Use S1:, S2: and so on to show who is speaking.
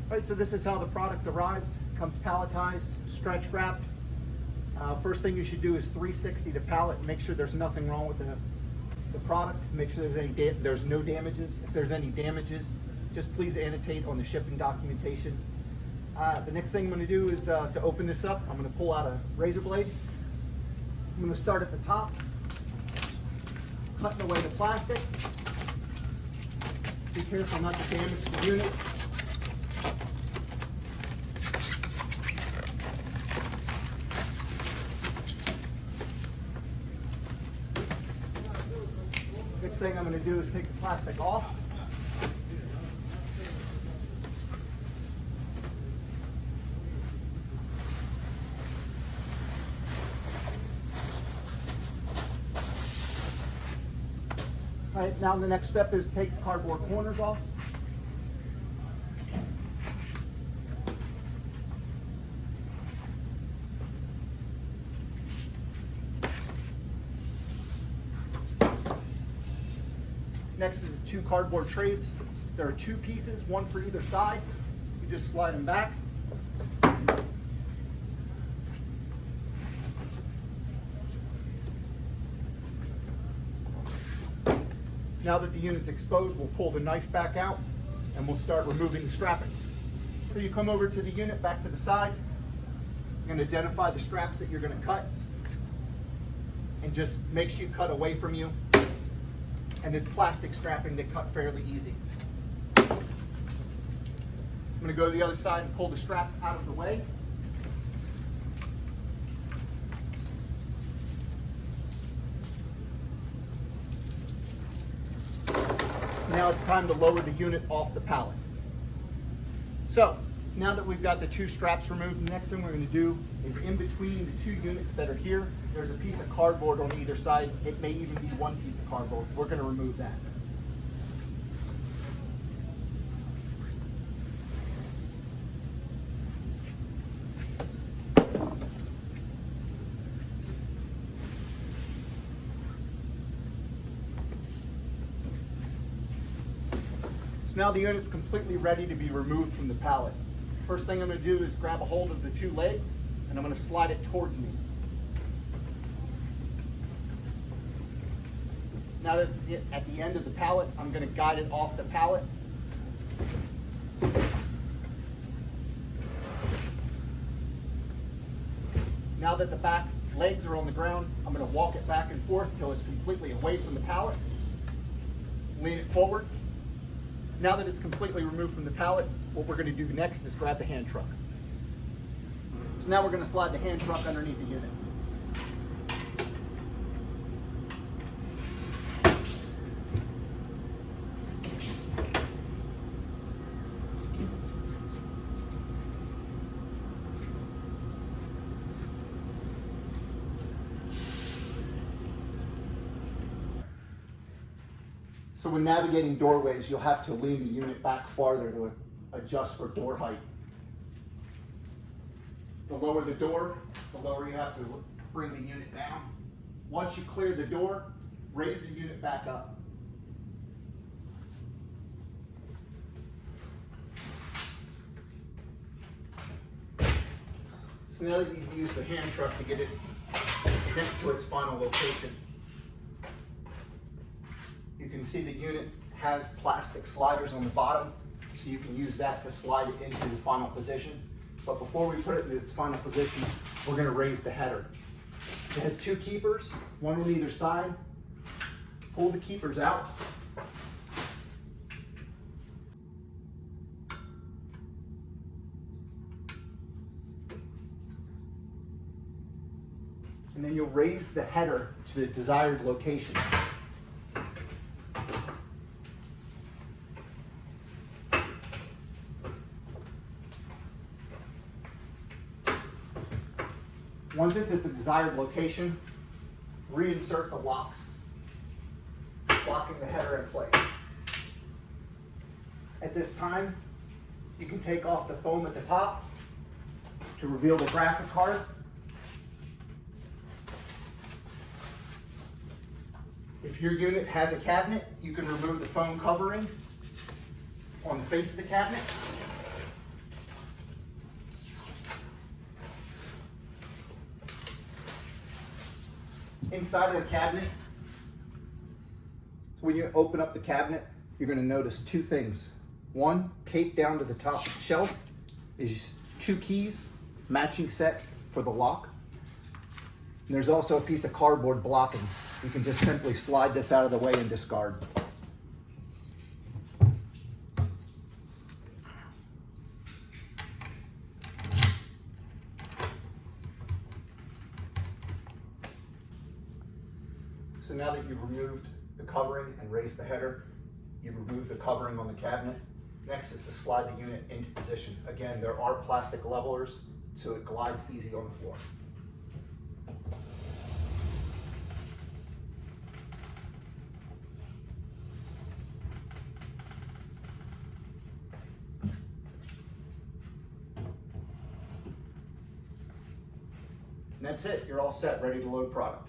S1: All right, so this is how the product arrives. Comes palletized, stretch wrapped. First thing you should do is 360 the pallet and make sure there's nothing wrong with the product. Make sure there's no damages. If there's any damages, just please annotate on the shipping documentation. The next thing I'm going to do is to open this up, I'm going to pull out a razor blade. I'm going to start at the top, cutting away the plastic. Be careful not to damage the unit. Next thing I'm going to do is take the plastic off. All right, now the next step is take the cardboard corners off. Next is 2 cardboard trays. There are 2 pieces, 1 for either side. You just slide them back. Now that the unit's exposed, we'll pull the knife back out and we'll start removing the strapping. So you come over to the unit, back to the side. You're going to identify the straps that you're going to cut and just make sure you cut away from you. And the plastic strapping, they cut fairly easy. I'm going to go to the other side and pull the straps out of the way. Now it's time to lower the unit off the pallet. So now that we've got the 2 straps removed, the next thing we're going to do is in between the 2 units that are here, there's a piece of cardboard on either side. It may even be 1 piece of cardboard. We're going to remove that. So now the unit's completely ready to be removed from the pallet. First thing I'm going to do is grab a hold of the 2 legs and I'm going to slide it towards me. Now that it's at the end of the pallet, I'm going to guide it off the pallet. Now that the back legs are on the ground, I'm going to walk it back and forth until it's completely away from the pallet. Lean it forward. Now that it's completely removed from the pallet, what we're going to do next is grab the hand truck. So now we're going to slide the hand truck underneath the unit. So when navigating doorways, you'll have to lean the unit back farther to adjust for door height. The lower the door, the lower you have to bring the unit down. Once you clear the door, raise the unit back up. So now that you've used the hand truck to get it next to its final location, you can see the unit has plastic sliders on the bottom, so you can use that to slide it into the final position. But before we put it in its final position, we're going to raise the header. It has 2 keepers, 1 on either side. Pull the keepers out. And then you'll raise the header to the desired location. Once it's at the desired location, reinsert the locks, locking the header in place. At this time, you can take off the foam at the top to reveal the graphic card. If your unit has a cabinet, you can remove the foam covering on the face of the cabinet. Inside of the cabinet, when you open up the cabinet, you're going to notice two things. One, taped down to the top shelf is 2 keys, matching set for the lock. And there's also a piece of cardboard blocking. You can just simply slide this out of the way and discard. So now that you've removed the covering and raised the header, you've removed the covering on the cabinet. Next is to slide the unit into position. Again, there are plastic levelers, so it glides easy on the floor. And that's it, you're all set, ready to load product.